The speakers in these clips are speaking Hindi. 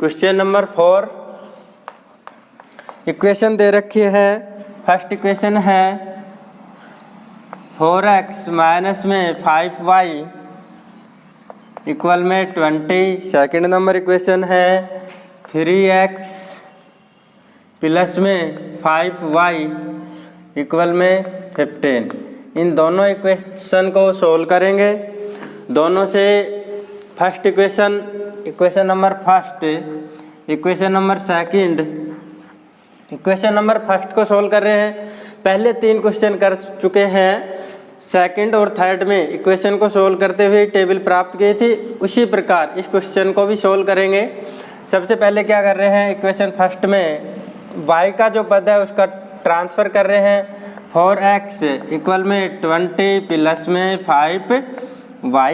क्वेश्चन नंबर 4 इक्वेशन दे रखी है। फर्स्ट इक्वेशन है 4x माइनस में 5y इक्वल में 20। सेकंड नंबर इक्वेशन है 3x प्लस में 5y इक्वल में 15। इन दोनों इक्वेशन को सोल्व करेंगे। दोनों से first equation number first, equation number second, equation number first को सोल्व कर रहे हैं। पहले 3 क्वेश्चन कर चुके हैं। सेकंड और थर्ड में इक्वेशन को सोल्व करते हुए टेबल प्राप्त की थी, उसी प्रकार इस क्वेश्चन को भी सोल्व करेंगे। सबसे पहले क्या कर रहे हैं, इक्वेशन फर्स्ट में y का जो पद है उसका ट्रांसफ़र कर रहे हैं। 4x इक्वल में 20 प्लस में 5y,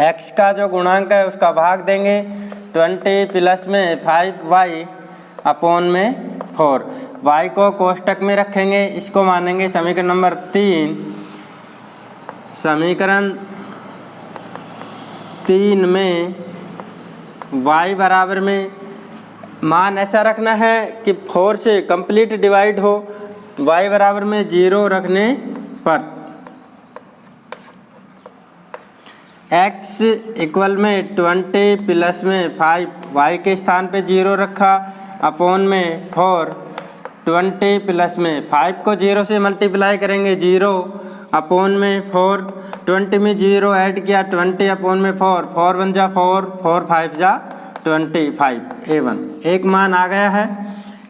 x का जो गुणांक है उसका भाग देंगे 20 प्लस में 5y अपॉन में 4। y को कोष्टक में रखेंगे, इसको मानेंगे समीकरण नंबर 3। समीकरण 3 में y बराबर में मान ऐसा रखना है कि 4 से कंप्लीट डिवाइड हो। y बराबर में 0 रखने पर x इक्वल में 20 प्लस में 5, y के स्थान पे 0 रखा अपॉन में 4। 20 प्लस में 5 को 0 से मल्टीप्लाई करेंगे, 0 अपॉन में 4। 20 में 0 ऐड किया, 20 अपॉन में 4, 4 1 जा 4, 4 5 जा 25, A1 एक मान आ गया है।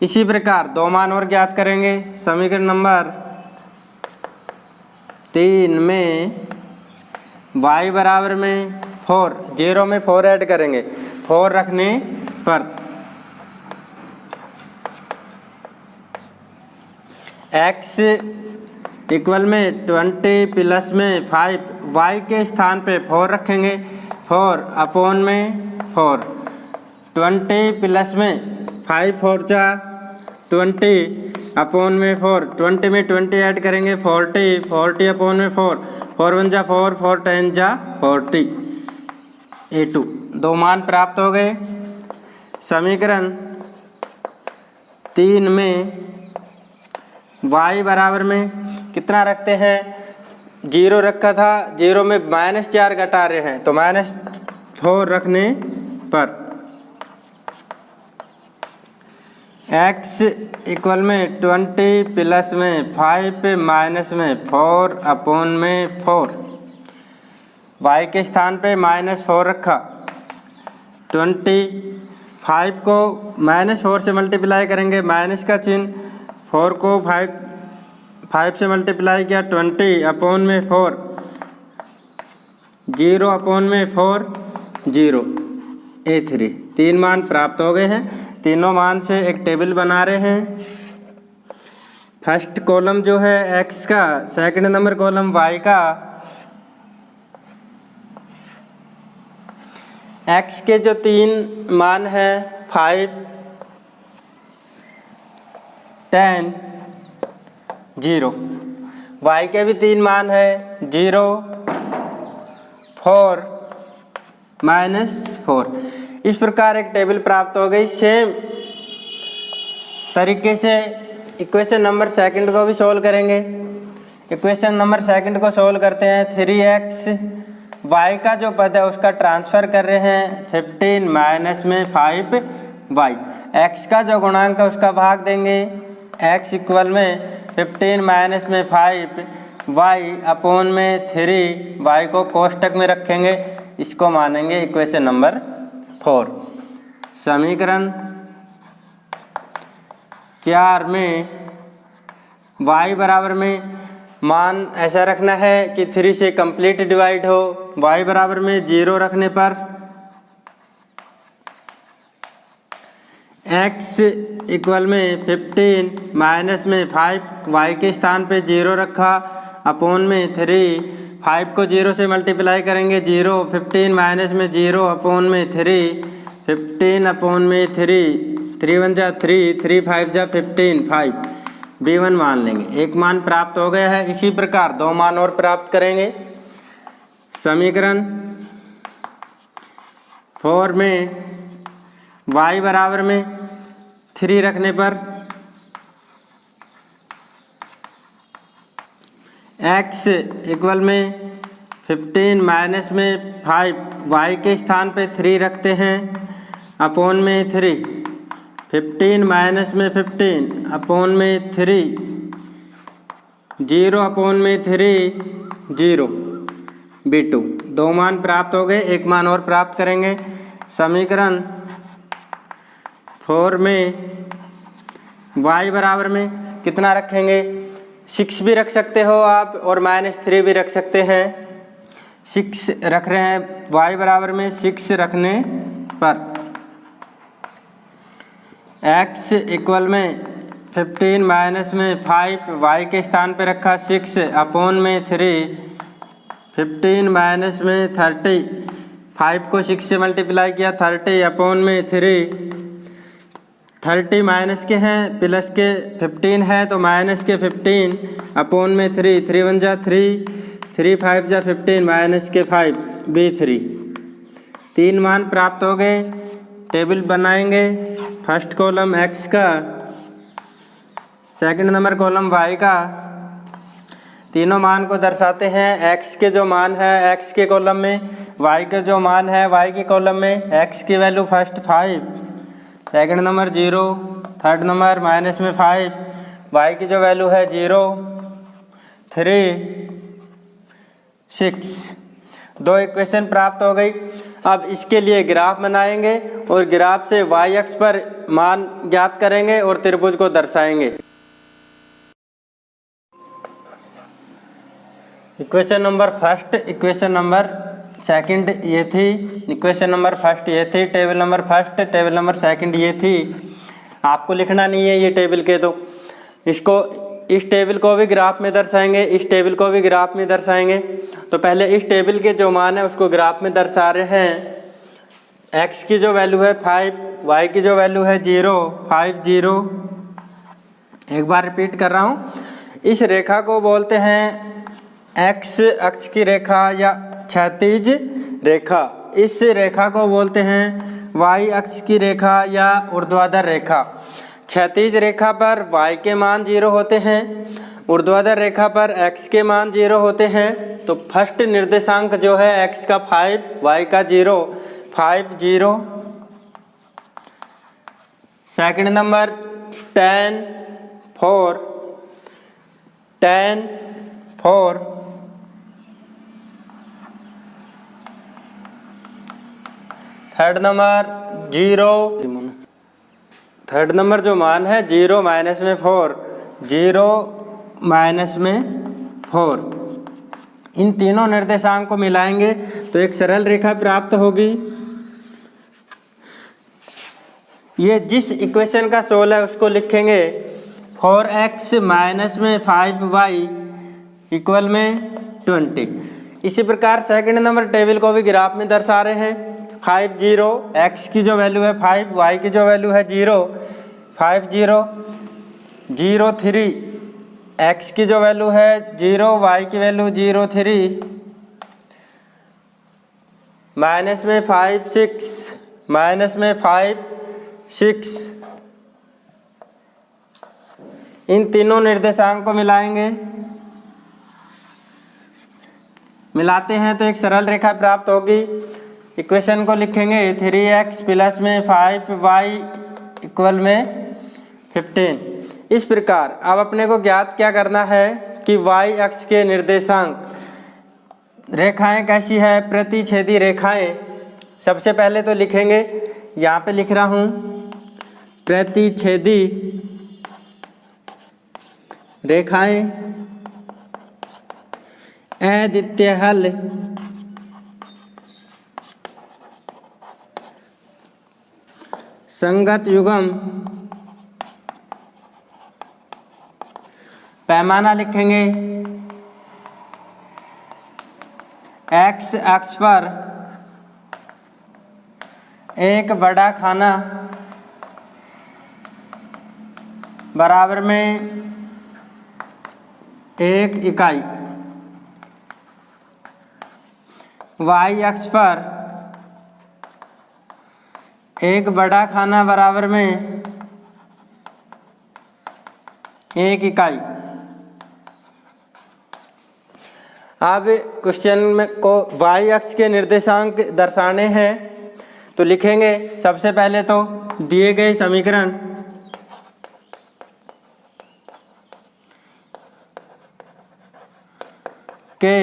इसी प्रकार 2 मान और ज्ञात करेंगे। समीकरण नंबर 3 में y बराबर में 4, 0 में 4 ऐड करेंगे, 4 रखने पर x इक्वल में 20 प्लस में 5, y के स्थान पे 4 रखेंगे, 4 अपॉन में 4। 20 प्लस में 5 4 जा 20 अपॉन में 4, 20 में 20 ऐड करेंगे, 40, 40 अपॉन में 4, 4 1 जा 4, 4 10 जा 40, A2 2 मान प्राप्त हो गए। समीकरण 3 में y बराबर में कितना रखते हैं, 0 रखा था, 0 में -4 घटा रहे हैं तो -4 रखने पर x इक्वल में 20 प्लस में 5 माइनस में 4 अपॉन में 4, y के स्थान पे -4 रखा। 25 को -4 से मल्टीप्लाई करेंगे, माइनस का चिन्ह, 4 को 5 से मल्टीप्लाई किया, 20 अपॉन में 4, 0 अपॉन में 4, 0, A3 3 मान प्राप्त हो गए हैं। तीनों मान से एक टेबल बना रहे हैं। फर्स्ट कॉलम जो है x का, सेकंड नंबर कॉलम y का। x के जो 3 मान है 5, 10, 0, y के भी 3 मान है 0, 4, -4। इस प्रकार एक टेबल प्राप्त हो गई। सेम तरीके से इक्वेशन नंबर सेकंड को भी सोल्व करेंगे। इक्वेशन नंबर सेकंड को सोल्व करते हैं। 3x y का जो पद है उसका ट्रांसफ़र कर रहे हैं 15 माइनस में 5y, x का जो गुणांक है उसका भाग देंगे, x इक्वल में 15 माइनस में 5y अपॉन में 3, y को कोष्टक में रखेंगे, इसको मानेंगे इक्वेशन नंबर 4। समीकरण 4 में y बराबर में मान ऐसा रखना है कि 3 से कंप्लीट डिवाइड हो। y बराबर में 0 रखने पर x इक्वल में 15 माइनस में 5, y के स्थान पे 0 रखा अपॉन में 3, 5 को 0 से मल्टीप्लाई करेंगे, 0, 15 माइनस में 0 अपॉन में 3, 15 अपॉन में 3, 3 1 जा 3, 3 5 जा 15, 5 B1 मान लेंगे। एक मान प्राप्त हो गया है। इसी प्रकार 2 मान और प्राप्त करेंगे। समीकरण 4 में y बराबर में 3 रखने पर x इक्वल में 15 माइनस में 5, y के स्थान पे 3 रखते हैं अपॉन में 3, 15 माइनस में 15 अपॉन में 3, 0 अपॉन में 3, 0 B2। 2 मान प्राप्त हो गए, एक मान और प्राप्त करेंगे। समीकरण 4 में y बराबर में कितना रखेंगे, 6 भी रख सकते हो आप और -3 भी रख सकते हैं। 6 रख रहे हैं, y बराबर में 6 रखने पर x इक्वल में 15 माइनस में 5, y के स्थान पे रखा 6 अपॉन में 3, 15 माइनस में 30, 5 को 6 से मल्टीप्लाई किया 30 अपॉन में 3, 30 माइनस के हैं प्लस के 15 है तो माइनस के 15 अपॉन में 3, 3 1 जा 3, 3 5 जा 15 माइनस के 5 B3। 3 मान प्राप्त हो गए। टेबल बनाएंगे, फर्स्ट कॉलम x का, सेकंड नंबर कॉलम y का। तीनों मान को दर्शाते हैं। x के जो मान है x के कॉलम में, y के जो मान है y के कॉलम में। x की value first 5, second number 0, third number minus में 5, y की जो वैल्यू है 0, 3, 6। 2 इक्वेशन प्राप्त हो गई। अब इसके लिए ग्राफ बनाएंगे और ग्राफ से y अक्ष पर मान ज्ञात करेंगे और त्रिभुज को दर्शाएंगे। Equation number first, equation number second ये थी, इक्वेशन नंबर फर्स्ट ये थी, table number first, table number second ये थी। आपको लिखना नहीं है ये टेबल के, तो इसको, इस टेबल को भी ग्राफ में दर्शाएंगे, इस टेबल को भी ग्राफ में दर्शाएंगे। तो पहले इस टेबल के जो मान है उसको ग्राफ में दर्शा रहे हैं। x की जो वैल्यू है 5, y की जो वैल्यू है 0, 5 0। एक बार रिपीट कर रहा हूँ। इस रेखा को बोलते हैं x अक्ष की रेखा या क्षैतिज रेखा। इस रेखा को बोलते हैं y अक्ष की रेखा या ऊर्ध्वाधर रेखा। क्षैतिज रेखा पर y के मान 0 होते हैं, ऊर्ध्वाधर रेखा पर x के मान 0 होते हैं। तो फर्स्ट निर्देशांक जो है x का 5, y का 0, 5 0। Second number 10 4, 10 4। Third number 0, third number जो मान है 0 माइनस में 4, 0 माइनस में 4। इन तीनों निर्देशांक को मिलाएंगे तो एक सरल रेखा प्राप्त होगी। ये जिस इक्वेशन का सोल है उसको लिखेंगे 4x माइनस में 5y इक्वल में 20। इसी प्रकार सेकंड नंबर टेबल को भी ग्राफ में दर्शा रहे हैं। 5 0, x की जो वैल्यू है 5, y की जो वैल्यू है 0, 5 0, 0 3, x की जो वैल्यू है 0, y की वैल्यू 0 3, माइनस में 5 6, माइनस में 5 6। इन तीनों निर्देशांक को मिलाएंगे, मिलाते हैं तो एक सरल रेखा प्राप्त होगी। इक्वेशन को लिखेंगे 3x प्लस में 5y इक्वल में 15। इस प्रकार अब अपने को ज्ञात क्या करना है कि y अक्ष के निर्देशांक रेखाएं कैसी है, प्रतिच्छेदी रेखाएं। सबसे पहले तो लिखेंगे, यहाँ पे लिख रहा हूँ, प्रतिच्छेदी रेखाएं अद्वितीय हल संगत युग्म। पैमाना लिखेंगे x अक्ष पर एक बड़ा खाना बराबर में 1 इकाई, y अक्ष पर एक बड़ा खाना बराबर में 1 इकाई। अब क्वेश्चन में को y अक्ष के निर्देशांक दर्शाने हैं तो लिखेंगे सबसे पहले तो दिए गए समीकरण के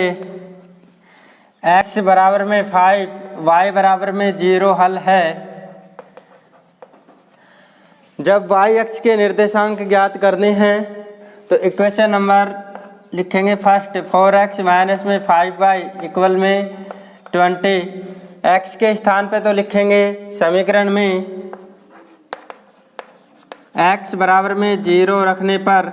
x बराबर में 5 y बराबर में 0 हल है। जब y अक्ष के निर्देशांक ज्ञात करने हैं तो इक्वेशन नंबर लिखेंगे फर्स्ट 4x माइनस में 5y इक्वल में 20। x के स्थान पे तो लिखेंगे समीकरण में x बराबर में 0 रखने पर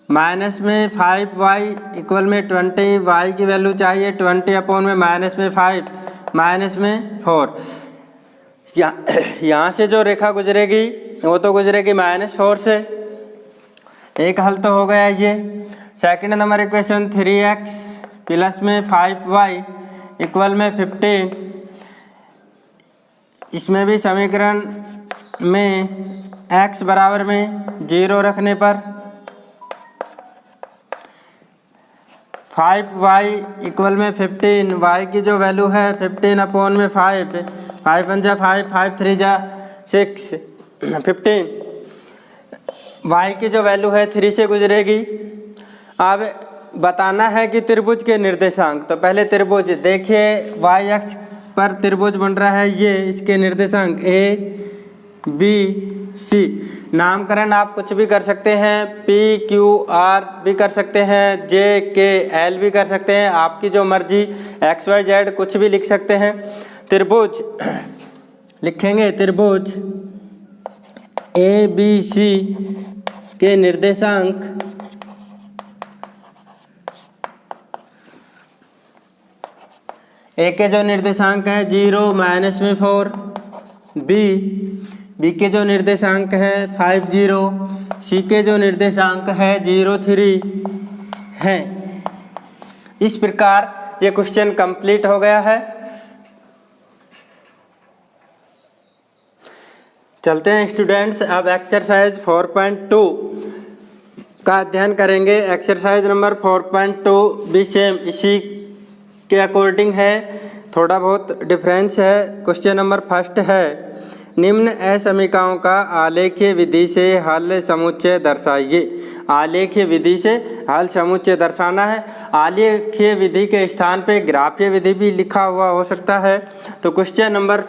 माइनस में 5y इक्वल में 20, y की वैल्यू चाहिए 20 अपॉन में माइनस में 5 माइनस में 4। यहाँ से जो रेखा गुजरेगी वो तो गुजरेगी -4 से। एक हल तो हो गया ये। Second number equation 3x plus में 5y इक्वल में 15। इसमें भी समीकरण में x बराबर में 0 रखने पर 5y इक्वल में 15, y की जो वैल्यू है 15 अपॉन में 5, 5 1 जा 5, 5 3 जा 6, 15। y की जो वैल्यू है 3 से गुजरेगी। अब बताना है कि त्रिभुज के निर्देशांक। तो पहले त्रिभुज देखिए, y अक्ष पर त्रिभुज बन रहा है ये, इसके निर्देशांक a b c। नामकरण आप कुछ भी कर सकते हैं, p q r भी कर सकते हैं, j k l भी कर सकते हैं, आपकी जो मर्जी, x y z कुछ भी लिख सकते हैं। त्रिभुज लिखेंगे, त्रिभुज a b c के निर्देशांक ए के जो निर्देशांक है 0 माइनस में 4, बी के जो निर्देशांक है 5 0, सी के जो निर्देशांक है 0 3 है। इस प्रकार ये क्वेश्चन कंप्लीट हो गया है। चलते हैं स्टूडेंट्स, अब एक्सरसाइज 4.2 का अध्ययन करेंगे। एक्सरसाइज नंबर 4.2 भी सेम इसी के अकॉर्डिंग है, थोड़ा बहुत डिफरेंस है। क्वेश्चन नंबर फर्स्ट है, निम्न असमीकाओं का आलेखीय विधि से हल समुच्चय दर्शाइए। आलेखीय विधि से हल समुच्चय दर्शाना है। आलेखीय विधि के स्थान पे ग्राफीय विधि भी लिखा हुआ हो सकता है। तो क्वेश्चन नंबर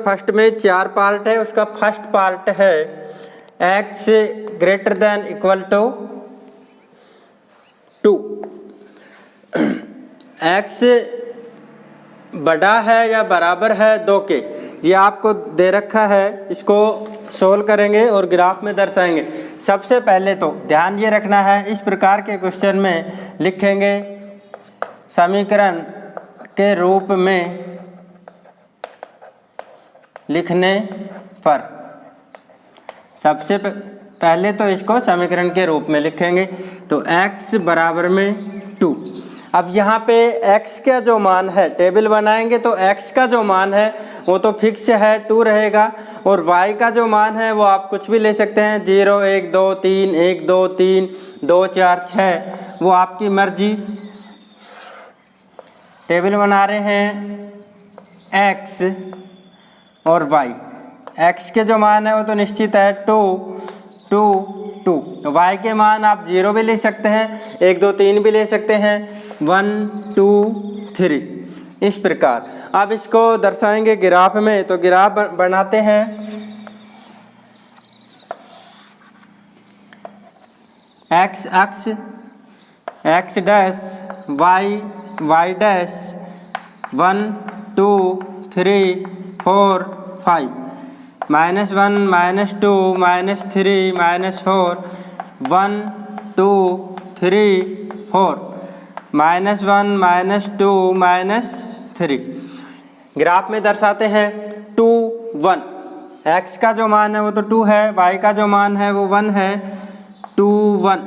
फर्स्ट में 4 पार्ट है। उसका फर्स्ट पार्ट है x greater than equal to 2। x बड़ा है या बराबर है 2 के, ये आपको दे रखा है। इसको सोल्व करेंगे और ग्राफ में दर्शाएंगे। सबसे पहले तो ध्यान ये रखना है, इस प्रकार के क्वेश्चन में लिखेंगे समीकरण के रूप में लिखने पर सबसे पहले तो इसको समीकरण के रूप में लिखेंगे। तो x बराबर में 2। अब यहाँ पे x का जो मान है, टेबल बनाएंगे तो x का जो मान है वो तो फिक्स है 2 रहेगा, और y का जो मान है वो आप कुछ भी ले सकते हैं, 0 1 2 3 1 2 3 2 4 6, वो आपकी मर्जी। टेबल बना रहे हैं x और y। x के जो मान है वो तो निश्चित है 2 2 2। y के मान आप 0 भी ले सकते हैं, 1 2 3 भी ले सकते हैं, 1 2 3, इस प्रकार। अब इसको दर्शाएंगे ग्राफ में। तो ग्राफ बनाते हैं। x अक्ष x dash, y dash, 1 2 3 4 5, -1 -2 -3 -4, 1 2 3 4, -1 -2 -3। Graph में दर्शाते हैं 2 1। x का जो मान है वो तो 2 है, y का जो मान है वो 1 है। 2 1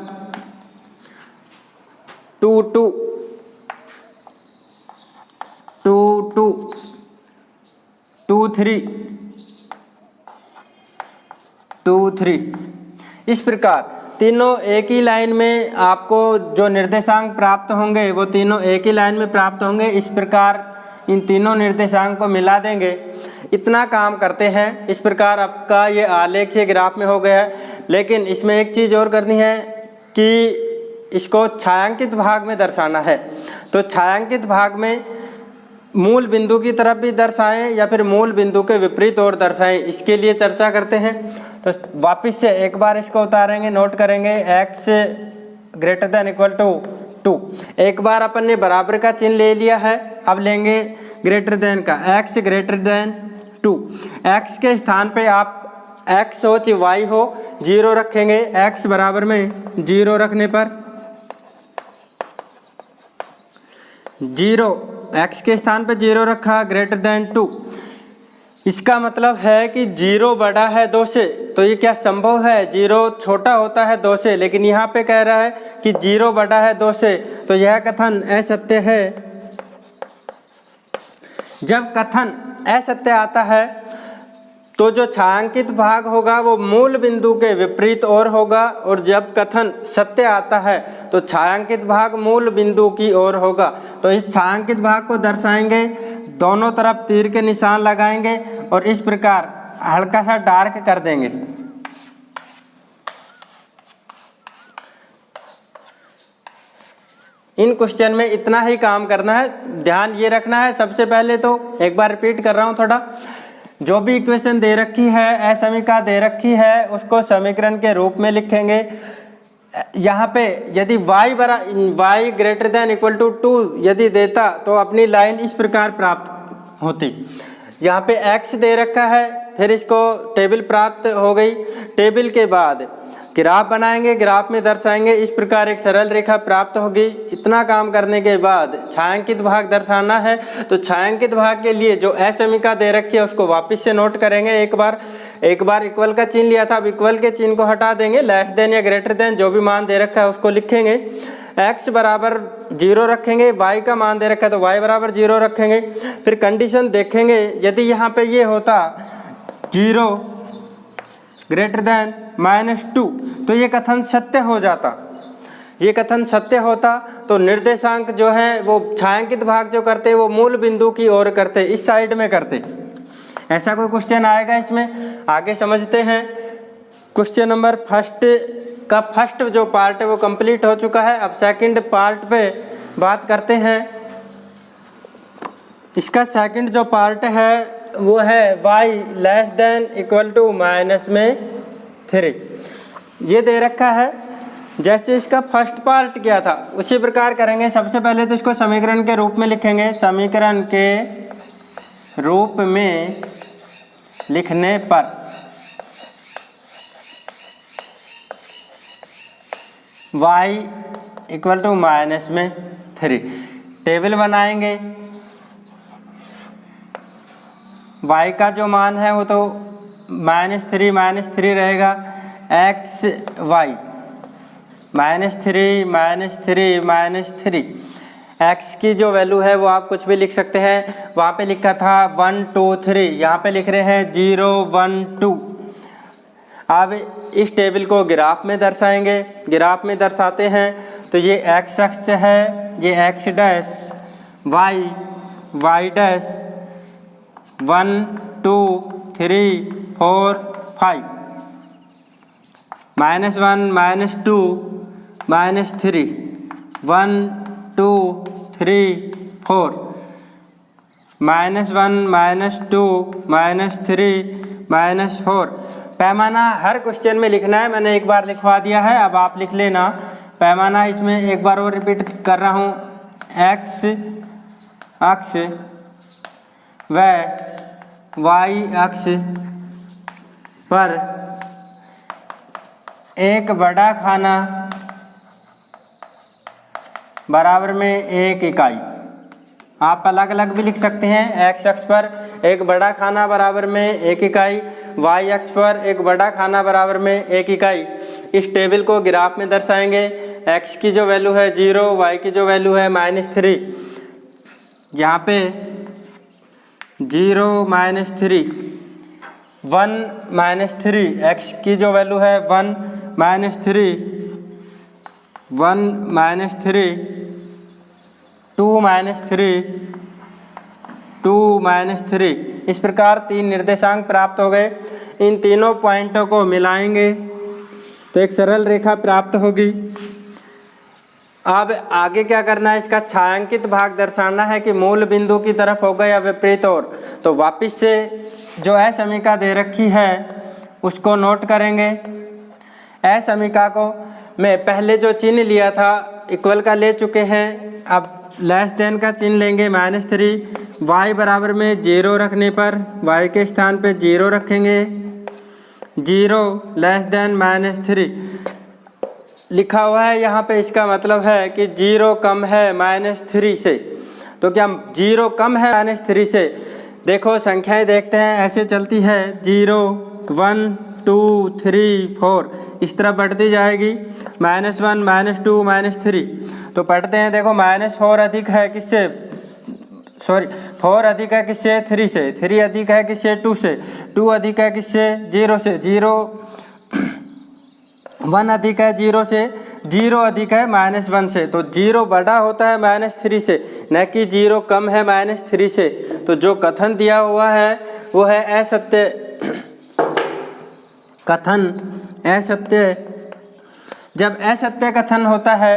2 2 2 2 2 3 2 3। इस प्रकार तीनों एक ही लाइन में आपको जो निर्देशांक प्राप्त होंगे वो तीनों एक ही लाइन में प्राप्त होंगे। इस प्रकार इन तीनों निर्देशांक को मिला देंगे, इतना काम करते हैं। इस प्रकार आपका ये आलेखीय ग्राफ में हो गया है। लेकिन इसमें एक चीज़ और करनी है कि इसको छायांकित भाग में दर्शाना है। तो छायांकित भाग में मूल बिंदु की तरफ भी दर्शाएं या फिर मूल बिंदु के विपरीत और दर्शाएं, इसके लिए चर्चा करते हैं। तो वापस से एक बार इसको उतारेंगे, नोट करेंगे x greater than equal to 2। एक बार अपन ने बराबर का चिन्ह ले लिया है, अब लेंगे ग्रेटर देन का, x ग्रेटर देन 2। x के स्थान पे आप x हो चाहे y हो 0 रखेंगे। x बराबर में 0 रखने पर 0, x के स्थान पे 0 रखा, ग्रेटर देन 2। इसका मतलब है कि 0 बड़ा है 2 से, तो ये क्या संभव है? 0 छोटा होता है 2 से, लेकिन यहाँ पे कह रहा है कि 0 बड़ा है 2 से, तो यह कथन असत्य है। जब कथन असत्य आता है तो जो छायांकित भाग होगा वो मूल बिंदु के विपरीत ओर होगा, और जब कथन सत्य आता है तो छायांकित भाग मूल बिंदु की ओर होगा। तो इस छायांकित भाग को दर्शाएंगे, दोनों तरफ तीर के निशान लगाएंगे और इस प्रकार हल्का सा डार्क कर देंगे। इन क्वेश्चन में इतना ही काम करना है, ध्यान ये रखना है। सबसे पहले तो एक बार रिपीट कर रहा हूँ थोड़ा, जो भी इक्वेशन दे रखी है, असमीका दे रखी है, उसको समीकरण के रूप में लिखेंगे। यहाँ पे यदि y greater than equal to 2 यदि देता तो अपनी लाइन इस प्रकार प्राप्त होती। यहाँ पे x दे रखा है, फिर इसको टेबल प्राप्त हो गई। टेबल के बाद ग्राफ बनाएंगे, ग्राफ में दर्शाएंगे, इस प्रकार एक सरल रेखा प्राप्त होगी। इतना काम करने के बाद छायांकित भाग दर्शाना है। तो छायांकित भाग के लिए जो असमीका दे रखी है उसको वापस से नोट करेंगे। एक बार इक्वल का चिन्ह लिया था, अब इक्वल के चिन्ह को हटा देंगे, लेस देन या ग्रेटर देन जो भी मान दे रखा है उसको लिखेंगे। x बराबर 0 रखेंगे, y का मान दे रखा है तो y बराबर 0 रखेंगे। फिर कंडीशन देखेंगे, यदि यहाँ पे ये होता 0 ग्रेटर देन -2 तो ये कथन सत्य हो जाता। ये कथन सत्य होता तो निर्देशांक जो है वो छायांकित भाग जो करते वो मूल बिंदु की ओर करते, इस साइड में करते। ऐसा कोई क्वेश्चन आएगा इसमें, आगे समझते हैं। क्वेश्चन नंबर फर्स्ट जो पार्ट है वो कंप्लीट हो चुका है। अब सेकंड पार्ट पे बात करते हैं। इसका सेकंड जो पार्ट है वो है y less than equal to -3। ये दे रखा है, जैसे इसका फर्स्ट पार्ट किया था उसी प्रकार करेंगे। सबसे पहले तो इसको समीकरण के रूप में लिखेंगे। समीकरण के रूप में लिखने पर y इक्वल टू -3 टेबल बनाएंगे। y का जो मान है वो तो -3 रहेगा। x y -3 x की जो वैल्यू है वो आप कुछ भी लिख सकते हैं। वहाँ पे लिखा था 1 2 3, यहाँ पे लिख रहे हैं 0 1 2। अब इस टेबल को ग्राफ में दर्शाएंगे। ग्राफ में दर्शाते हैं तो ये x अक्ष है, ये x डैश, y डैश, 1 2 3 4 5, -1 -2 -3, 1 2 3 4, -1 -2 -3 -4। पैमाना हर क्वेश्चन में लिखना है, मैंने एक बार लिखवा दिया है, अब आप लिख लेना। पैमाना इसमें एक बार और रिपीट कर रहा हूँ। x अक्ष व y अक्ष पर एक बड़ा खाना बराबर में 1 इकाई। आप अलग अलग भी लिख सकते हैं। x अक्ष पर एक बड़ा खाना बराबर में 1 इकाई, y अक्ष पर एक बड़ा खाना बराबर में 1 इकाई। इस टेबल को ग्राफ में दर्शाएंगे। x की जो वैल्यू है 0, y की जो वैल्यू है -3। यहाँ पे 0 -3, 1 -3, x की जो वैल्यू है 1 -3, 1 -3, 2 -3, 2 -3, इस प्रकार 3 निर्देशांक प्राप्त हो गए। इन तीनों पॉइंटों को मिलाएंगे तो एक सरल रेखा प्राप्त होगी। अब आगे क्या करना है, इसका छायांकित भाग दर्शाना है कि मूल बिंदु की तरफ होगा या विपरीत ओर। तो वापस से जो असमीका दे रखी है उसको नोट करेंगे। असमीका को मैं पहले जो चिन्ह लिया था इक्वल का ले चुके हैं, अब लेस देन का चिन्ह लेंगे -3, y बराबर में 0 रखने पर y के स्थान पे 0 रखेंगे, 0 लेस देन -3 लिखा हुआ है यहाँ पे। इसका मतलब है कि 0 कम है -3 से। तो क्या 0 कम है -3 से? देखो संख्याएं देखते हैं, ऐसे चलती है 0 1 2 3 4 इस तरह बढ़ती जाएगी, -1 -2 -3। तो पढ़ते हैं, देखो -4 अधिक है किससे, सॉरी 4 अधिक है किससे, 3 से, 3 अधिक है किससे, 2 से, 2 अधिक है किससे, 0 से, 0 1 अधिक है 0 से, 0 अधिक है -1 से। तो 0 बड़ा होता है -3 से, न कि 0 कम है -3 से। तो जो कथन दिया हुआ है वो है असत्य कथन। असत्य, जब असत्य कथन होता है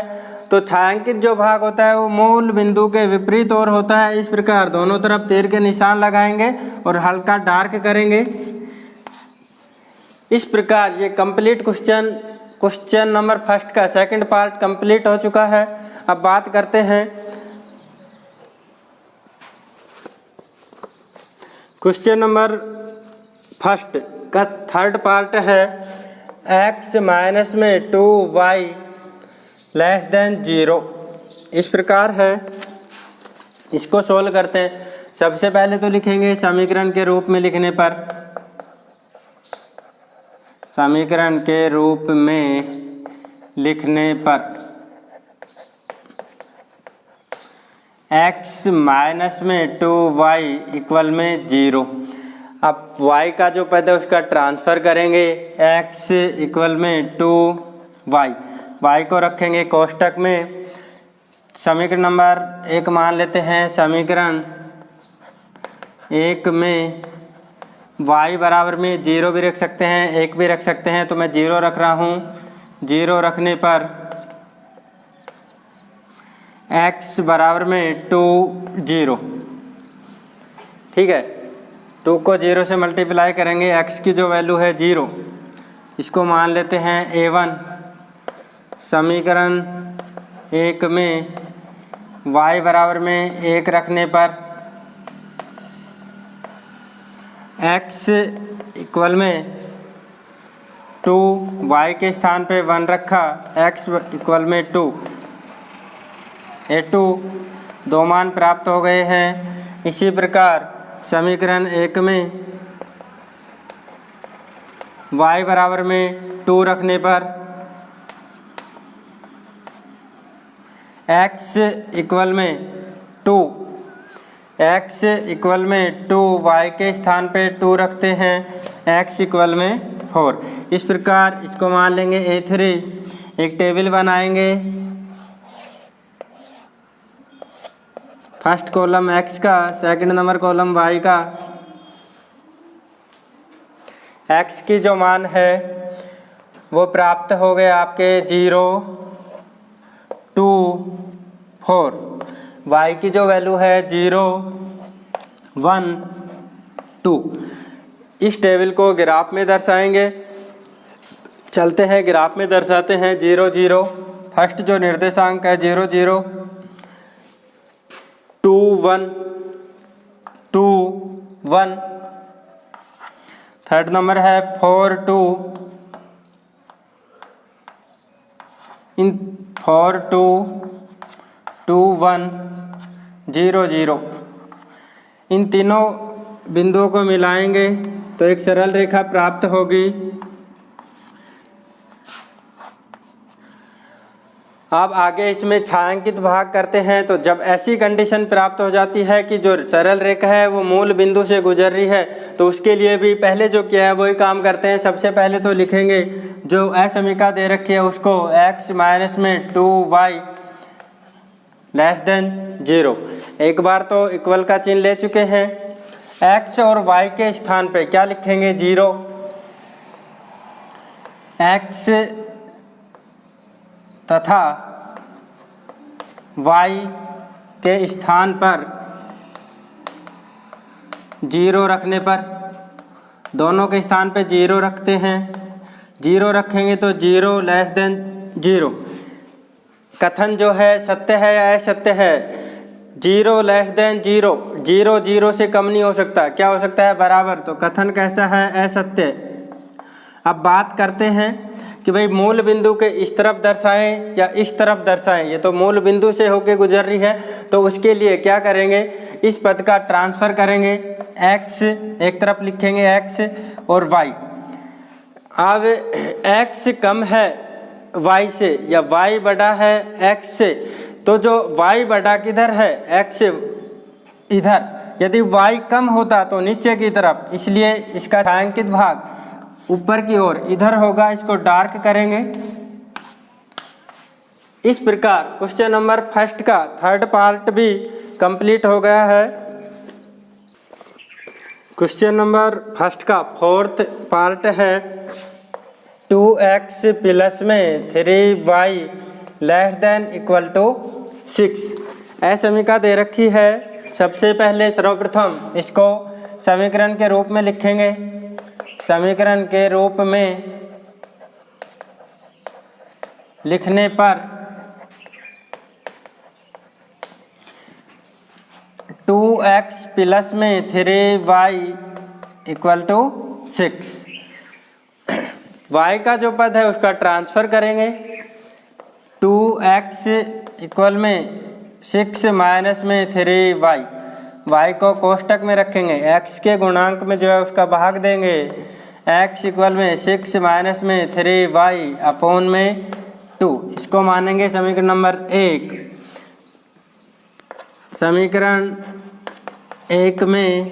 तो छायांकित जो भाग होता है वो मूल बिंदु के विपरीत ओर होता है। इस प्रकार दोनों तरफ तीर के निशान लगाएंगे और हल्का डार्क करेंगे। इस प्रकार ये कंप्लीट क्वेश्चन नंबर फर्स्ट का सेकंड पार्ट कंप्लीट हो चुका है। अब बात करते हैं क्वेश्चन नंबर फर्स्ट का थर्ड पार्ट है x माइनस में 2y लेस देन 0। इस प्रकार है, इसको सोल्व करते हैं। सबसे पहले तो लिखेंगे समीकरण के रूप में लिखने पर, समीकरण के रूप में लिखने पर x माइनस में 2y इक्वल में 0। अब y का जो पद है उसका ट्रांसफ़र करेंगे, x इक्वल में 2y, y को रखेंगे कोष्टक में। समीकरण नंबर 1 मान लेते हैं। समीकरण 1 में y बराबर में 0 भी रख सकते हैं, 1 भी रख सकते हैं, तो मैं 0 रख रहा हूँ। 0 रखने पर x बराबर में 2 0, ठीक है। 2 को 0 से मल्टीप्लाई करेंगे, x की जो वैल्यू है 0, इसको मान लेते हैं a1। समीकरण 1 में y बराबर में 1 रखने पर x इक्वल में 2, y के स्थान पे 1 रखा, x इक्वल में 2, a2 दो मान प्राप्त हो गए हैं। इसी प्रकार समीकरण 1 में y बराबर में 2 रखने पर x इक्वल में 2, x इक्वल में 2, y के स्थान पे 2 रखते हैं, x इक्वल में 4। इस प्रकार इसको मान लेंगे a3। एक टेबल बनाएंगे, फर्स्ट कॉलम x का, सेकंड नंबर कॉलम y का। x की जो मान है वो प्राप्त हो गए आपके 0 2 4, y की जो वैल्यू है 0 1 2। इस टेबल को ग्राफ में दर्शाएंगे। चलते हैं ग्राफ में दर्शाते हैं। 0 0 फर्स्ट जो निर्देशांक है 0 0, 2 1 2 1, थर्ड नंबर है 4 2, इन 4 2 2 1 0 0। इन तीनों बिंदुओं को मिलाएंगे तो एक सरल रेखा प्राप्त होगी। अब आगे इसमें छायांकित भाग करते हैं। तो जब ऐसी कंडीशन प्राप्त हो जाती है कि जो सरल रेखा है वो मूल बिंदु से गुजर रही है, तो उसके लिए भी पहले जो किया है वही काम करते हैं। सबसे पहले तो लिखेंगे जो असमीका दे रखी है उसको x माइनस में 2y लेस देन 0। एक बार तो इक्वल का चिन्ह ले चुके हैं। x और y के स्थान पे क्या लिखेंगे? 0। x तथा y के स्थान पर 0 रखने पर, दोनों के स्थान पे 0 रखते हैं। 0 रखेंगे तो 0 लेस देन 0। कथन जो है सत्य है या असत्य है? 0 लेस देन 0, 0 0 से कम नहीं हो सकता। क्या हो सकता है? बराबर। तो कथन कैसा है? असत्य। अब बात करते हैं कि भाई मूल बिंदु के इस तरफ दर्शाएं या इस तरफ दर्शाएं। ये तो मूल बिंदु से होके गुजर रही है, तो उसके लिए क्या करेंगे? इस पद का ट्रांसफर करेंगे। x एक तरफ लिखेंगे x और y। अब x कम है y से या y बड़ा है x से, तो जो y बड़ा किधर है? x इधर। यदि y कम होता तो नीचे की तरफ, इसलिए इसका छायांकित भाग ऊपर की ओर इधर होगा। इसको डार्क करेंगे। इस प्रकार क्वेश्चन नंबर फर्स्ट का थर्ड पार्ट भी कंप्लीट हो गया है। क्वेश्चन नंबर फर्स्ट का फोर्थ पार्ट है 2x प्लस में 3y less than equal to 6। असमीका दे रखी है। सबसे पहले सर्वप्रथम इसको समीकरण के रूप में लिखेंगे। समीकरण के रूप में लिखने पर 2x प्लस में 3y इक्वल टू 6। y का जो पद है उसका ट्रांसफर करेंगे। 2x इक्वल में 6 माइनस में 3y। y को कोष्टक में रखेंगे। x के गुणांक में जो है उसका भाग देंगे। x इक्वल में 6 माइनस में 3y अपॉन में 2। इसको मानेंगे समीकरण नंबर 1। समीकरण 1 में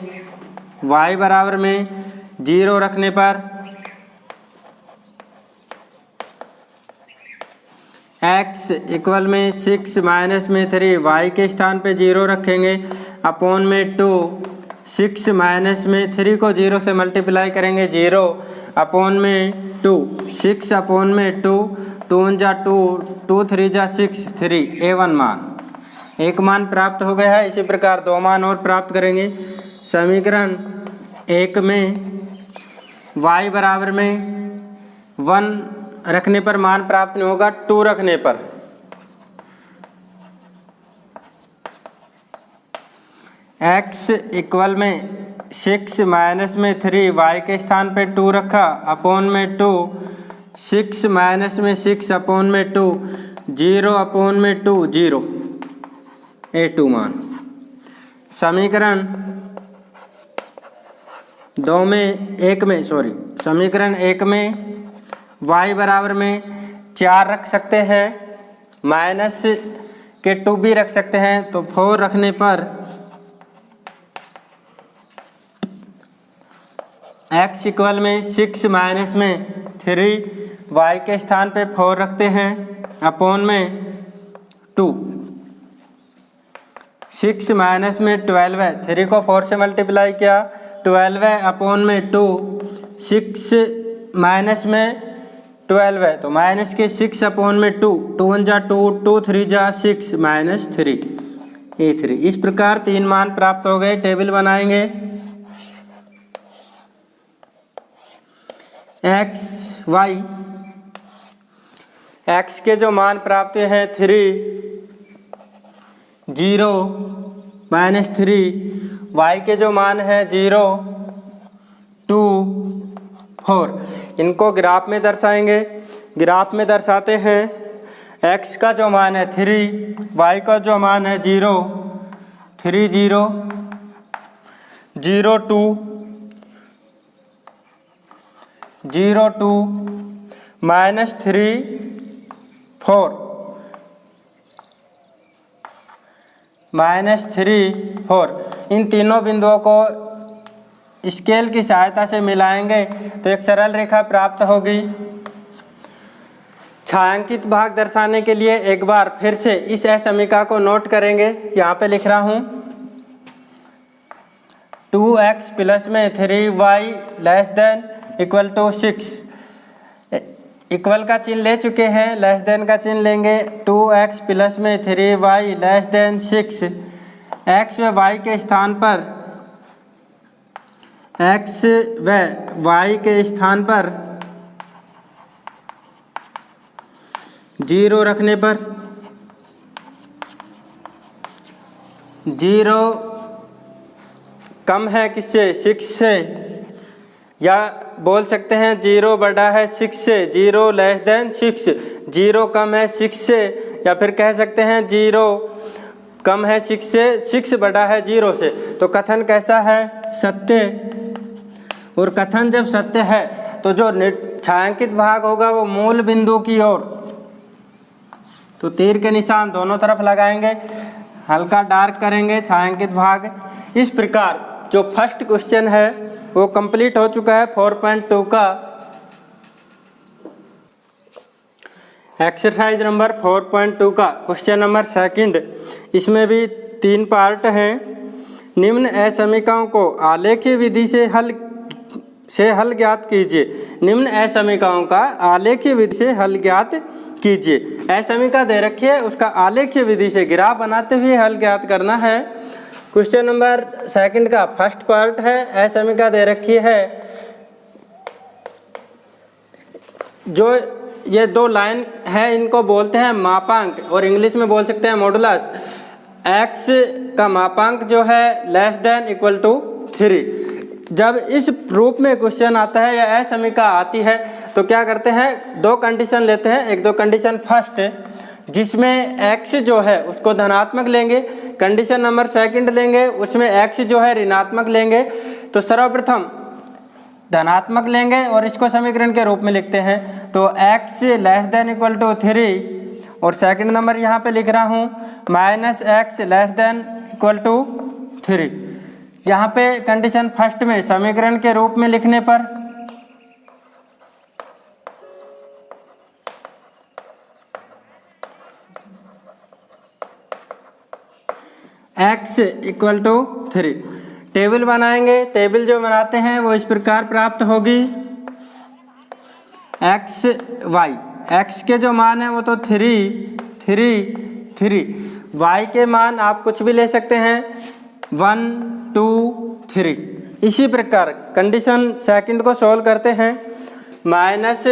y बराबर में 0 रखने पर x इक्वल में 6 माइनस में 3, y के स्थान पे 0 रखेंगे अपॉन में 2। 6 माइनस में 3 को 0 से मल्टीप्लाई करेंगे, 0 अपॉन में 2। 6 अपॉन में 2, 2 जा 2, 2 3 जा 6, 3 A1 मान। एक मान प्राप्त हो गया है। इसी प्रकार 2 मान और प्राप्त करेंगे। समीकरण 1 में y बराबर में 1 रखने पर मान प्राप्त नहीं होगा, 2 रखने पर x इक्वल में 6 माइनस में 3, y के स्थान पे 2 रखा अपॉन में 2। 6 माइनस में 6 अपॉन में 2, 0 अपॉन में 2, 0 A2 मान। समीकरण 1 में y बराबर में 4 रख सकते हैं, माइनस के 2 भी रख सकते हैं। तो 4 रखने पर x इक्वल में 6 माइनस में 3, y के स्थान पे 4 रखते हैं अपॉन में 2। 6 माइनस में 12 है, 3 को 4 से मल्टीप्लाई किया, 12 है अपॉन में 2। 6 माइनस में 12 है तो माइनस के 6 अपॉन में 2, 2 1 जा 2, 2 3 जा 6 माइनस 3 A3। इस प्रकार 3 मान प्राप्त हो गए। टेबल बनाएंगे। x y, x के जो मान प्राप्त हैं 3, 0 माइनस 3, y के जो मान है 0 2 4। इनको ग्राफ में दर्शाएंगे। ग्राफ में दर्शाते हैं x का जो मान है 3, y का जो मान है 0, 3 0 0 2 0 2 माइनस 3 4 -3 4। इन तीनों बिंदुओं को स्केल की सहायता से मिलाएंगे तो एक सरल रेखा प्राप्त होगी। छायांकित भाग दर्शाने के लिए एक बार फिर से इस असमीका को नोट करेंगे। यहाँ पे लिख रहा हूँ 2x प्लस में 3y less than equal to 6। Equal का चिन्ह ले चुके हैं, लेस देन का चिन्ह लेंगे। 2x प्लस में 3y लेस देन 6। x व y के स्थान पर जीरो रखने पर 0 कम है किससे? 6 से, या बोल सकते हैं 0 बड़ा है 6 से, 0 लेस देन 6। 0 कम है 6 से, या फिर कह सकते हैं 0 कम है 6 से, 6 बड़ा है 0 से। तो कथन कैसा है? सत्य। और कथन जब सत्य है तो जो छायांकित भाग होगा वो मूल बिंदु की ओर, तो तीर के निशान दोनों तरफ लगाएंगे, हल्का डार्क करेंगे छायांकित भाग। इस प्रकार जो फर्स्ट क्वेश्चन है वो कंप्लीट हो चुका है 4.2 का। एक्सरसाइज नंबर 4.2 का क्वेश्चन नंबर सेकंड, इसमें भी 3 पार्ट हैं। निम्न असमीकाओं को आलेखीय विधि से हल ज्ञात कीजिए। निम्न असमीकाओं का आलेखीय विधि से हल ज्ञात कीजिए। असमीका दे रखी है, उसका आलेखीय विधि से ग्राफ बनाते हुए हल ज्ञात करना है। क्वेश्चन नंबर सेकंड का फर्स्ट पार्ट है, असमीका दे रखी है। जो ये 2 लाइन है इनको बोलते हैं मापांक, और इंग्लिश में बोल सकते हैं मॉडुलस। x का मापांक जो है लेस देन इक्वल टू 3। जब इस रूप में क्वेश्चन आता है या असमीका आती है तो क्या करते हैं? 2 कंडीशन लेते हैं। एक तो कंडीशन फर्स्ट है जिसमें x जो है उसको धनात्मक लेंगे, कंडीशन नंबर सेकंड लेंगे उसमें x जो है ऋणात्मक लेंगे। तो सर्वप्रथम धनात्मक लेंगे और इसको समीकरण के रूप में लिखते हैं। तो x less than equal to 3, और सेकंड नंबर यहाँ पे लिख रहा हूँ -x less than equal to 3। यहाँ पे कंडीशन फर्स्ट में समीकरण के रूप में लिखने पर x इक्वल टू 3 टेबल बनाएंगे। टेबल जो बनाते हैं वो इस प्रकार प्राप्त होगी। x y, x के जो मान है वो तो 3 3 3, y के मान आप कुछ भी ले सकते हैं 1 2 3। इसी प्रकार कंडीशन सेकंड को सॉल्व करते हैं। -x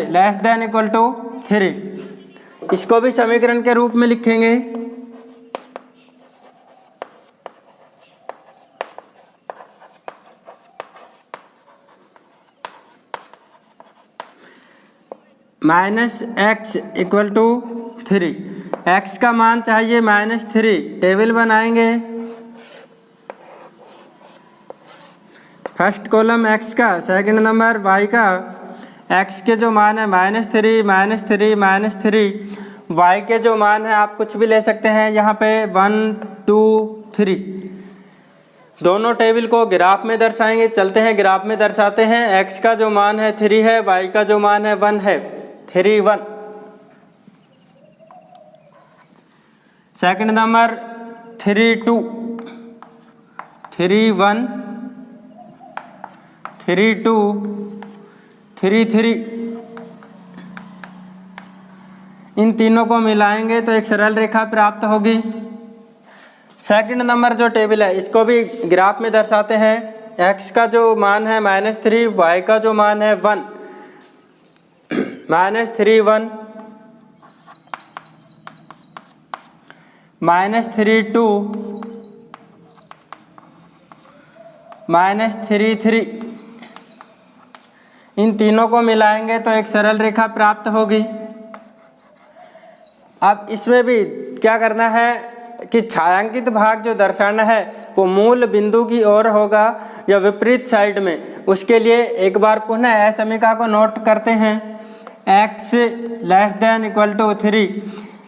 less than equal to 3, इसको भी समीकरण के रूप में लिखेंगे। -x इक्वल टू 3, x का मान चाहिए -3। टेबल बनाएंगे। फर्स्ट कॉलम x का, सेकंड नंबर y का। x के जो मान है -3 -3 -3, y के जो मान है आप कुछ भी ले सकते हैं यहाँ पे 1 2 3। दोनों टेबल को ग्राफ में दर्शाएंगे। चलते हैं ग्राफ में दर्शाते हैं। x का जो मान है 3 है, y का जो मान है 1 है, 3 1। Second number 3 2 3 1 3 2 3 3। इन तीनों को मिलाएंगे तो एक सरल रेखा प्राप्त होगी। सेकंड नंबर जो टेबल है इसको भी ग्राफ में दर्शाते हैं। x का जो मान है -3, y का जो मान है 1, -3 1 -3 2 -3 3। इन तीनों को मिलाएंगे तो एक सरल रेखा प्राप्त होगी। अब इसमें भी क्या करना है कि छायांकित भाग जो दर्शाना है वो मूल बिंदु की ओर होगा या विपरीत साइड में। उसके लिए एक बार पुनः असमीका को नोट करते हैं। x less than equal to 3,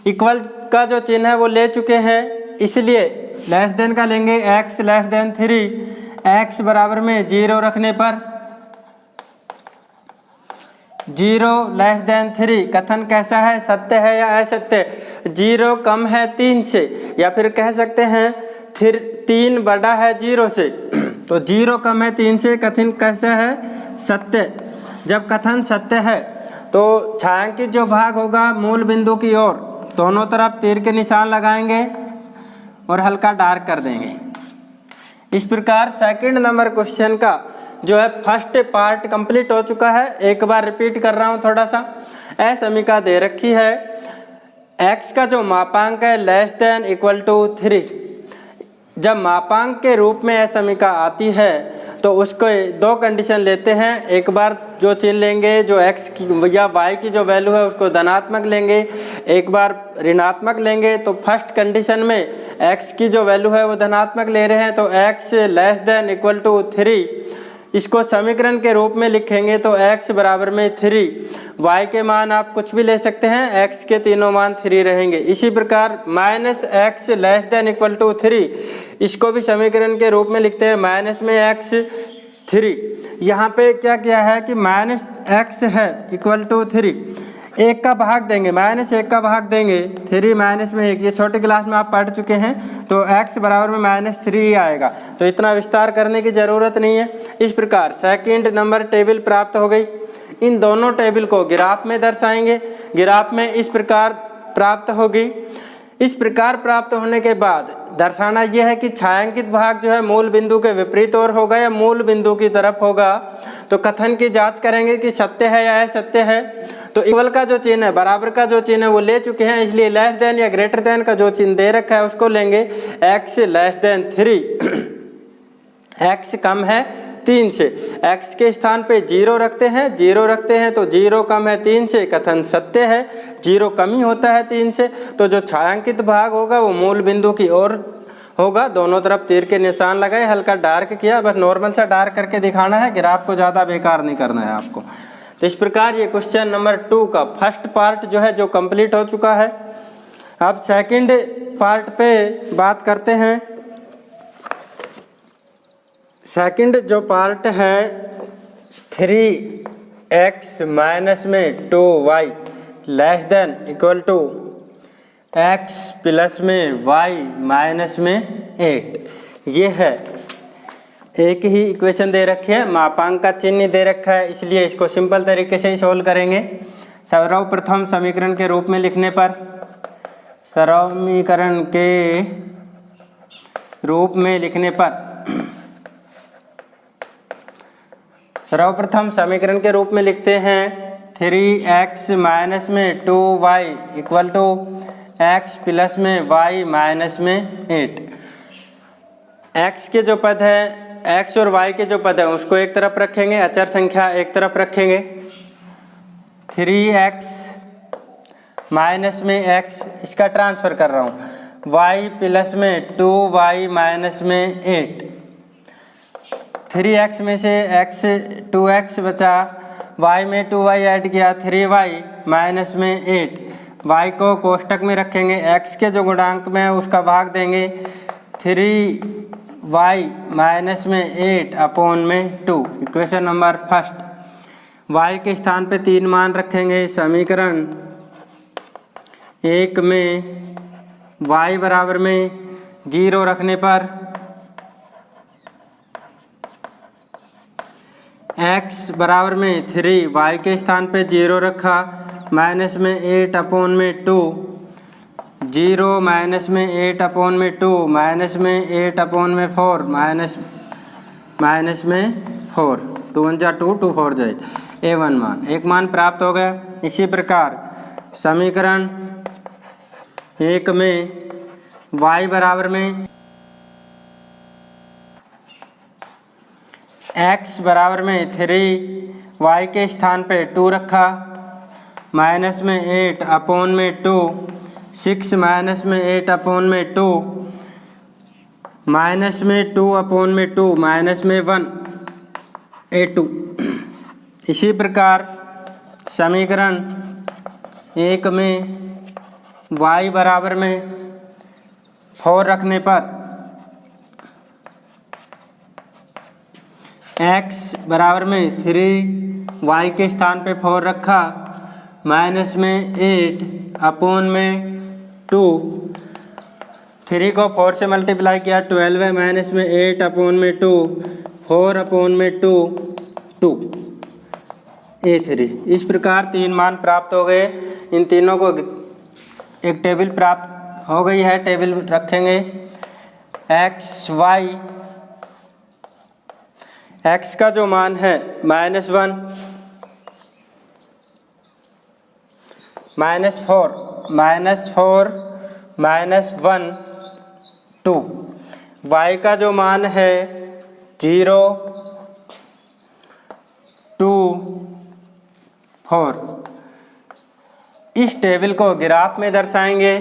equal का जो चिन्ह है वो ले चुके हैं, इसलिए लेस देन का लेंगे x लेस देन 3, x बराबर में 0 रखने पर 0 लेस देन 3 कथन कैसा है, सत्य है या असत्य। 0 कम है 3 से, या फिर कह सकते हैं 3 बड़ा है 0 से, तो 0 कम है 3 से कथन कैसा है, सत्य। जब कथन सत्य है तो छायांकित जो भाग होगा मूल बिंदु की ओर दोनों तरफ तीर के निशान लगाएंगे और हल्का डार्क कर देंगे। इस प्रकार सेकंड नंबर क्वेश्चन का जो है फर्स्ट पार्ट कंप्लीट हो चुका है। एक बार रिपीट कर रहा हूँ थोड़ा सा। असमीका दे रखी है, x का जो मापांक है लेस देन इक्वल टू 3। जब मापांक के रूप में असमीका आती है तो उसको दो कंडीशन लेते हैं। एक बार जो चिन्ह लेंगे, जो x की या y की जो वैल्यू है उसको धनात्मक लेंगे, एक बार ऋणात्मक लेंगे। तो फर्स्ट कंडीशन में x की जो वैल्यू है वो धनात्मक ले रहे हैं, तो x less than equal to 3 इसको समीकरण के रूप में लिखेंगे तो x बराबर में 3। y के मान आप कुछ भी ले सकते हैं, x के तीनों मान 3 रहेंगे। इसी प्रकार minus x less than equal to 3 इसको भी समीकरण के रूप में लिखते हैं, माइनस में x 3। यहाँ पे क्या किया है कि माइनस x है इक्वल टू 3, एक का भाग देंगे, माइनस 1 का भाग देंगे, 3 माइनस में 1, ये छोटी क्लास में आप पढ़ चुके हैं। तो x बराबर में माइनस 3 ही आएगा, तो इतना विस्तार करने की ज़रूरत नहीं है। इस प्रकार सेकंड नंबर टेबल प्राप्त हो गई। इन दोनों टेबल को ग्राफ में दर्शाएंगे। ग्राफ में इस प्रकार प्राप्त होगी। इस प्रकार प्राप्त होने के बाद दर्शाना यह है कि छायांकित भाग जो है मूल बिंदु के विपरीत ओर होगा या मूल बिंदु की तरफ होगा। तो कथन की जांच करेंगे कि सत्य है या असत्य है। तो इक्वल का जो चिन्ह है, बराबर का जो चिन्ह है वो ले चुके हैं, इसलिए लेस देन या ग्रेटर देन का जो चिन्ह दे रखा है उसको लेंगे x लेस देन 3। x कम है 3 से, x के स्थान पे 0 रखते हैं, 0 रखते हैं तो 0 कम है 3 से कथन सत्य है। 0 कम ही होता है 3 से, तो जो छायांकित भाग होगा वो मूल बिंदु की ओर होगा। दोनों तरफ तीर के निशान लगाए, हल्का डार्क किया, बस नॉर्मल सा डार्क करके दिखाना है, ग्राफ को ज़्यादा बेकार नहीं करना है आपको। तो इस प्रकार ये क्वेश्चन नंबर 2 का फर्स्ट पार्ट जो है जो कंप्लीट हो चुका है। अब सेकंड पार्ट पे बात करते हैं। सेकंड जो पार्ट है 3x माइनस में 2y less than equal to x plus में y माइनस में 8, ये है। एक ही इक्वेशन दे रखी है, मापांक का चिन्ह दे रखा है, इसलिए इसको सिंपल तरीके से ही सोल्व करेंगे। सर्वप्रथम समीकरण के रूप में लिखने पर, समीकरण के रूप में लिखने पर सर्वप्रथम समीकरण के रूप में लिखते हैं 3x माइनस में 2y equal to x plus में y माइनस में 8। x के जो पद है, x और y के जो पद है उसको एक तरफ रखेंगे, अचर संख्या एक तरफ रखेंगे। 3x माइनस में x, इसका ट्रांसफ़र कर रहा हूँ, y प्लस में 2y माइनस में 8। 3x में से x 2x बचा, y में 2y ऐड किया, 3y माइनस में 8। y को कोष्टक में रखेंगे, x के जो गुणांक में है उसका भाग देंगे, 3y माइनस में 8 अपॉन में 2। इक्वेशन नंबर फर्स्ट, y के स्थान पे 3 मान रखेंगे। समीकरण 1 में y बराबर में 0 रखने पर x बराबर में 3, y के स्थान पे 0 रखा, माइनस में 8 अपॉन में 2, 0 माइनस में 8 अपॉन में 2, माइनस में 8 अपॉन में 4, माइनस में 4, 2 1 जा 2, 2 4 जाए, a1 मान, एक मान प्राप्त हो गया। इसी प्रकार समीकरण 1 में y बराबर में x बराबर में 3, y के स्थान पे 2 रखा, माइनस में 8 अपॉन में 2, 6 माइनस में 8 अपॉन में 2, माइनस में 2 अपॉन में 2, माइनस में 1 a2। इसी प्रकार समीकरण 1 में y बराबर में 4 रखने पर x बराबर में 3, y के स्थान पे 4 रखा, माइनस में 8 अपॉन में 2, 3 को 4 से मल्टीप्लाई किया 12 है, माइनस में 8 अपॉन में 2, 4 अपॉन में 2, 2 A3। इस प्रकार 3 मान प्राप्त हो गए। इन तीनों को एक टेबल प्राप्त हो गई है, टेबल रखेंगे। XY, x का जो मान है -1, -4, -4, -1, 2, y का जो मान है 0, 2, 4। इस टेबल को ग्राफ में दर्शाएंगे।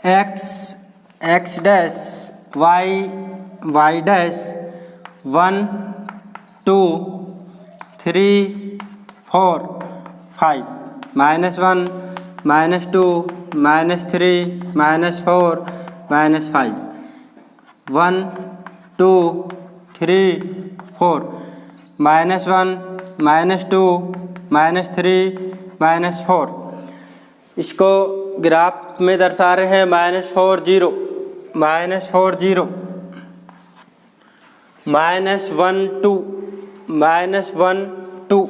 x dash, y dash, 1, 2, 3, 4, 5, -1, -2, -3, -4, -5, 1, 2, 3, 4, -1, -2, -3, -4। इसको ग्राफ में दर्शा रहे हैं -4, 0, -4, 0, -1, 2, -1, 2,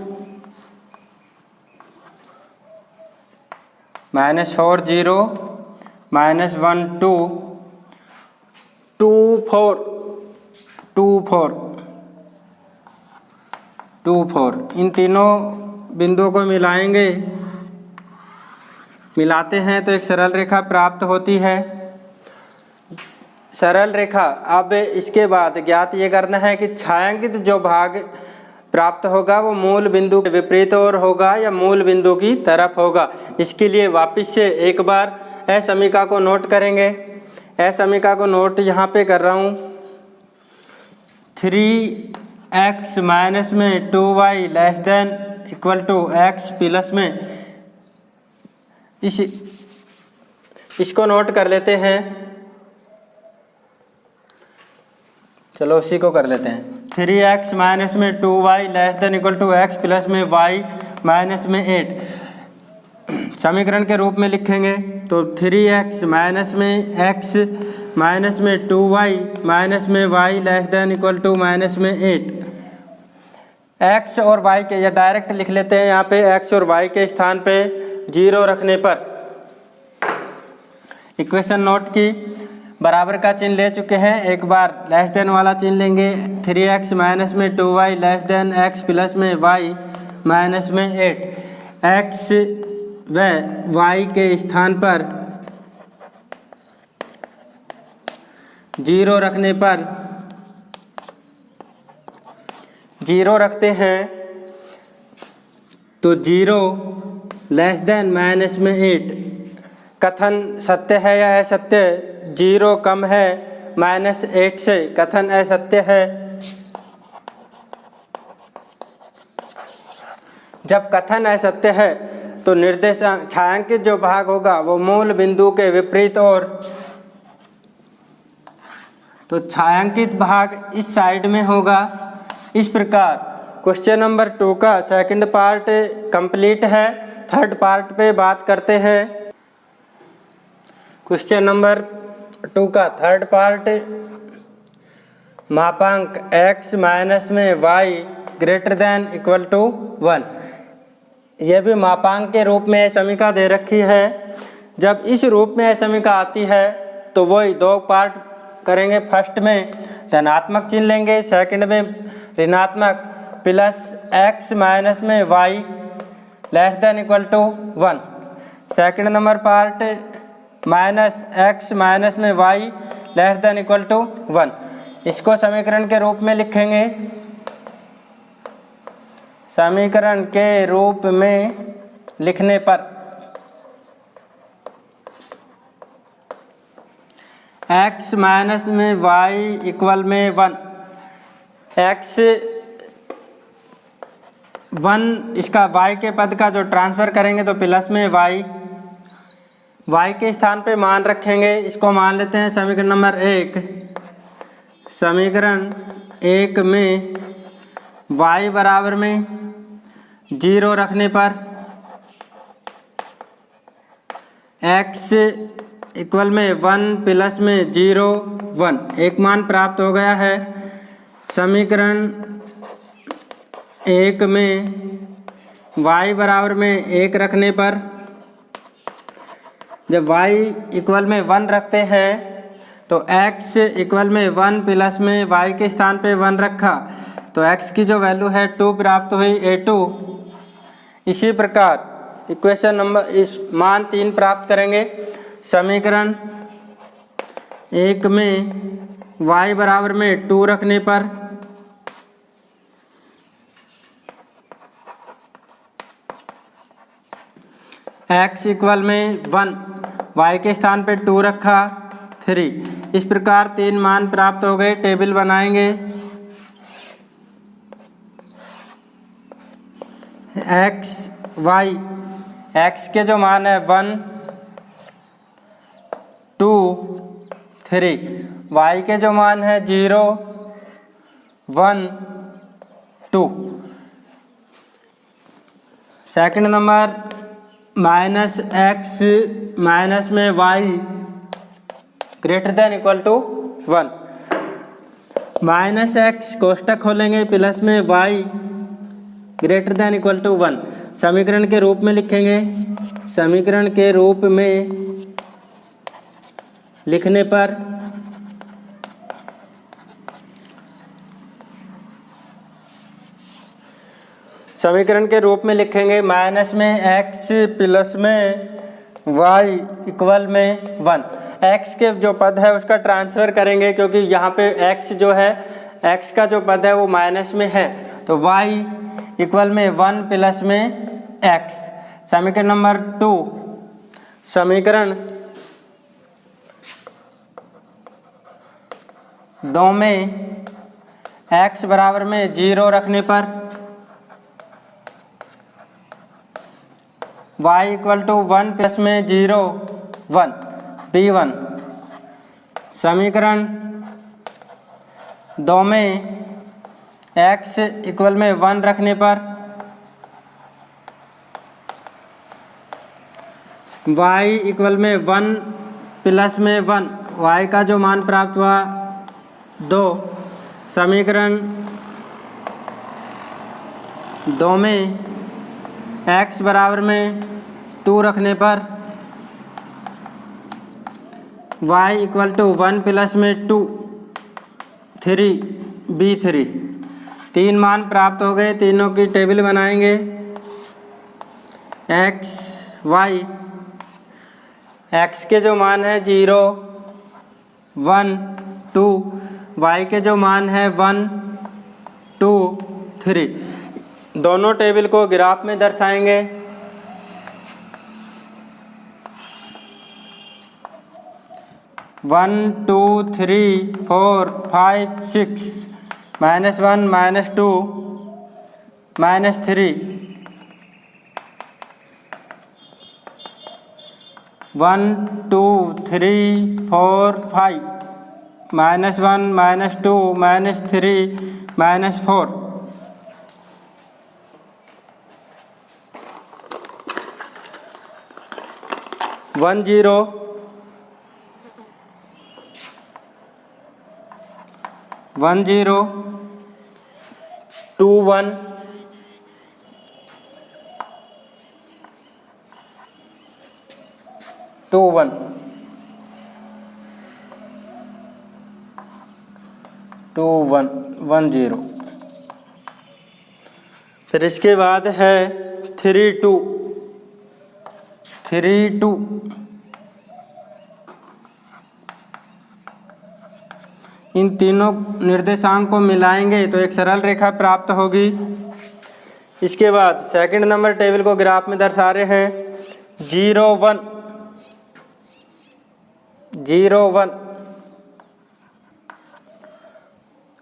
-4, 0, -1, 2, 2, 4, 2, 4, 2, 4। इन तीनों बिंदुओं को मिलाएंगे, मिलाते हैं तो एक सरल रेखा प्राप्त होती है। सरल रेखा। अब इसके बाद ज्ञात ये करना है कि छायांकित जो भाग प्राप्त होगा वो मूल बिंदु के विपरीत ओर होगा या मूल बिंदु की तरफ होगा। इसके लिए वापस से एक बार असमीका को नोट करेंगे। असमीका को नोट यहाँ पे कर रहा हूँ। 3x माइनस में 2y less than equal to x plus में इसको नोट कर लेते हैं। चलो उसी को कर लेते हैं। 3x माइनस में 2y less than equal to x plus में y माइनस में 8 समीकरण के रूप में लिखेंगे। तो 3x माइनस में x माइनस में 2y माइनस में y less than equal to minus में 8। x और y के या डायरेक्ट लिख लेते हैं। यहाँ पे x और y के स्थान पे 0 रखने पर इक्वेशन नोट की, बराबर का चिन्ह ले चुके हैं। एक बार लेस देन वाला चिन्ह लेंगे। 3x माइनस में 2y less then x plus में y माइनस में 8। x व y के स्थान पर 0 रखने पर 0 रखते हैं तो 0 लेस देन माइनस में 8 कथन सत्य है या असत्य? 0 कम है -8 से, कथन असत्य है। जब कथन असत्य है तो निर्देशांक छायांकित जो भाग होगा वो मूल बिंदु के विपरीत ओर, तो छायांकित भाग इस साइड में होगा। इस प्रकार क्वेश्चन नंबर 2 का सेकंड पार्ट कंप्लीट है। थर्ड पार्ट पे बात करते हैं। क्वेश्चन नंबर 2 का थर्ड पार्ट, मापांक x माइनस में y greater than equal to 1। यह भी मापांक के रूप में समीकरण दे रखी है। जब इस रूप में समीकरण आती है तो वही 2 पार्ट करेंगे। फर्स्ट में धनात्मक चिन्ह लेंगे, सेकंड में ऋणात्मक, प्लस x माइनस में y less than equal to 1। Second number part minus x minus में y less than equal to 1। इसको समीकरण के रूप में लिखेंगे। समीकरण के रूप में लिखने पर x माइनस में y इक्वल में 1, x 1 इसका y के पद का जो ट्रांसफ़र करेंगे तो प्लस में y के स्थान पे मान रखेंगे। इसको मान लेते हैं समीकरण नंबर 1। समीकरण 1 में y बराबर में 0 रखने पर x इक्वल में 1 प्लस में 0 1 एक मान प्राप्त हो गया है। समीकरण 1 में y बराबर में 1 रखने पर जब y इक्वल में 1 रखते हैं तो x इक्वल में 1 प्लस में y के स्थान पे 1 रखा तो x की जो वैल्यू है 2 प्राप्त हुई a2। इसी प्रकार इक्वेशन नंबर इस मान 3 प्राप्त करेंगे। समीकरण 1 में y बराबर में 2 रखने पर x इक्वल में 1 y के स्थान पे 2 रखा 3। इस प्रकार 3 मान प्राप्त हो गए। टेबल बनाएंगे। x के जो मान है 1 2 3, y के जो मान है 0 1 2। Second number minus x minus में y greater than equal to 1। Minus x कोष्टक खोलेंगे प्लस में y greater than equal to 1 समीकरण के रूप में लिखेंगे। समीकरण के रूप में लिखने पर समीकरण के रूप में लिखेंगे माइनस में x प्लस में y इक्वल में 1। x के जो पद है उसका ट्रांसफ़र करेंगे क्योंकि यहाँ पे x जो है x का जो पद है वो माइनस में है तो y इक्वल में 1 प्लस में x। समीकरण नंबर 2 समीकरण 2 में x बराबर में 0 रखने पर y इक्वल टू 1 प्लस में 0 1 b1। समीकरण 2 में x इक्वल में 1 रखने पर y इक्वल में 1 प्लस में 1 y का जो मान प्राप्त हुआ 2। समीकरण 2 में x बराबर में 2 रखने पर y इक्वल टू 1 प्लस में 2 3 b3। 3 मान प्राप्त हो गए। तीनों की टेबल बनाएंगे। x के जो मान है 0 1 2, y के जो मान है 1 2 3। दोनों टेबल को ग्राफ में दर्शाएंगे। One two three 4 5 6 -1 -2 -3 1 2 3 4 5 -1 -2 -3 -4। 1 0 1 0 2 1 2 1 2 1 1 0। फिर इसके बाद है 3 2 3 2। इन तीनों निर्देशांक को मिलाएंगे तो एक सरल रेखा प्राप्त होगी। इसके बाद सेकंड नंबर टेबल को ग्राफ में दर्शा रहे हैं 0 1 0 1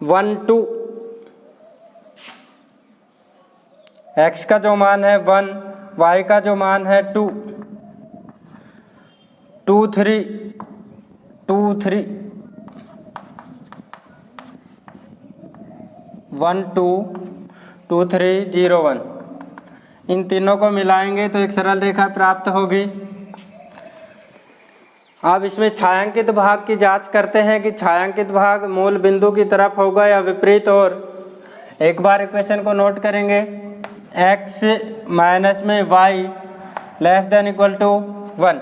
1 2 x का जो मान है 1, y का जो मान है 2, 2 3 2 3 1 2 2 3 0 1, इन तीनों को मिलाएंगे तो एक सरल रेखा प्राप्त होगी। अब इसमें छायांकित भाग की जांच करते हैं कि छायांकित भाग मूल बिंदु की तरफ होगा या विपरीत ओर। एक बार इक्वेशन को नोट करेंगे, x माइनस में y less than equal to 1,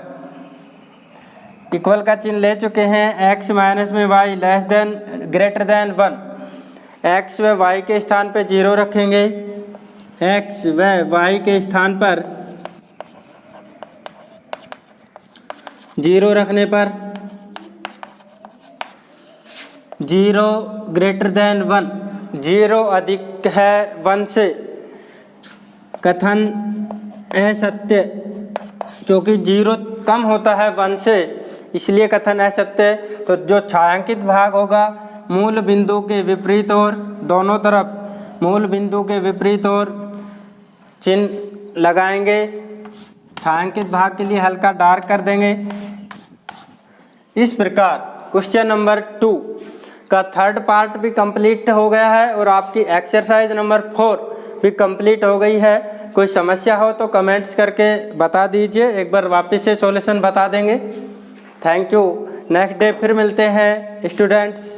equal का चिन्ह ले चुके हैं। x माइनस में y less than greater than 1, x व y के स्थान पर 0 रखेंगे। x व y के स्थान पर 0 रखने पर 0 ग्रेटर देन 1, 0 अधिक है 1 से, कथन असत्य, क्योंकि 0 कम होता है 1 से इसलिए कथन असत्य। तो जो छायांकित भाग होगा मूल बिंदु के विपरीत ओर, दोनों तरफ मूल बिंदु के विपरीत ओर चिन्ह लगाएंगे। छायांकित भाग के लिए हल्का डार्क कर देंगे। इस प्रकार क्वेश्चन नंबर 2 का थर्ड पार्ट भी कंप्लीट हो गया है और आपकी एक्सरसाइज नंबर 4 भी कंप्लीट हो गई है। कोई समस्या हो तो कमेंट्स करके बता दीजिए, एक बार वापस से सॉल्यूशन बता देंगे। Thank you. नेक्स्ट डे फिर मिलते हैं स्टूडेंट्स।